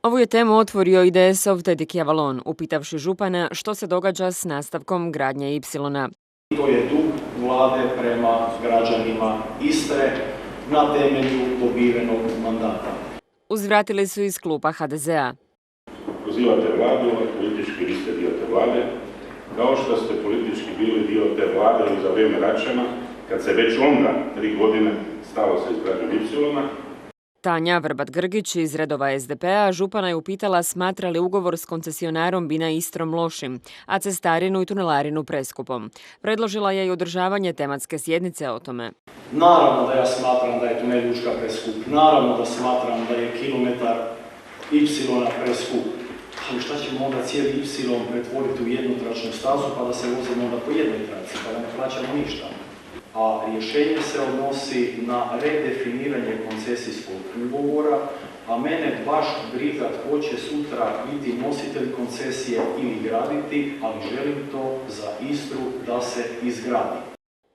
Ovu je temu otvorio IDS-ov Teddy Avalon, upitavši župana što se događa s nastavkom gradnje Ipsilona. To je dug vlade prema građanima Istre na temelju dobivenog mandata. Uzvratili su iz klupa HDZ-a. Pozivate vladu, politički vi ste dio te vlade, kao što ste politički bili dio te vlade i za vrijeme Račana, kad se već onda 3 godine stalo sa izgradnjom Ipsilona. Tanja Vrbat-Grgić iz redova SDP-a župana je upitala smatra li ugovor s koncesionarom Bina Istrom lošim, a cestarinu i tunelarinu preskupom. Predložila je i održavanje tematske sjednice o tome. Naravno da ja smatram da je tunel Učka preskup, naravno da smatram da je kilometar Ipsilona preskup. Ali šta ćemo onda cijeli Ipsilon pretvoriti u jednotračnu stazu pa da se vozimo onda po jednoj traci, pa da ne plaćamo ništa? A rješenje se odnosi na redefiniranje koncesijskog ugovora, a mene baš briga tko će sutra biti nositelj koncesije ili graditi, ali želim to za Istru da se izgradi.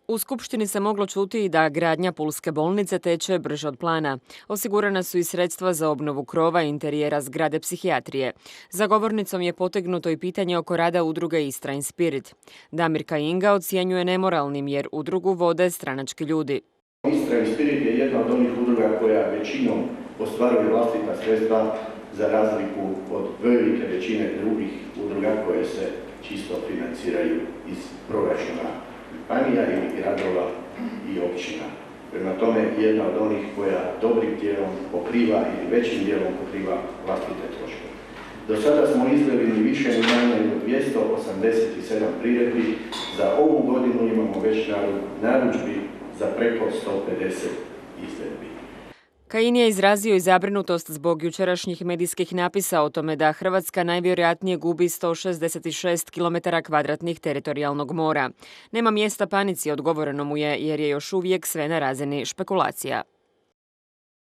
U skupštini se moglo čuti i da gradnja Pulske bolnice teče brže od plana. Osigurana su i sredstva za obnovu krova i interijera zgrade psihijatrije. Za govornicom je potegnuto i pitanje oko rada udruge Istra Inspirit. Damir Kajinga ocjenjuje nemoralnim jer udrugu vode stranački ljudi. Istra Inspirit je jedna od onih udruga koja većinom ostvaruje vlastita sredstva za razliku od velike većine drugih udruga koje se čisto financiraju iz proračuna županija ili gradova i općina. Prema tome, jedna od onih koja dobrim dijelom pokriva ili većim dijelom pokriva vlastite troškove. Do sada smo izveli ni više ni manje od 287 priredbi. Za ovu godinu imamo već narudžbi za preko 150 izvedbi. Kajin je izrazio i zabrinutost zbog jučerašnjih medijskih napisa o tome da Hrvatska najvjerojatnije gubi 166 km2 teritorijalnog mora. Nema mjesta panici, odgovoreno mu je, jer je još uvijek sve na razini špekulacija.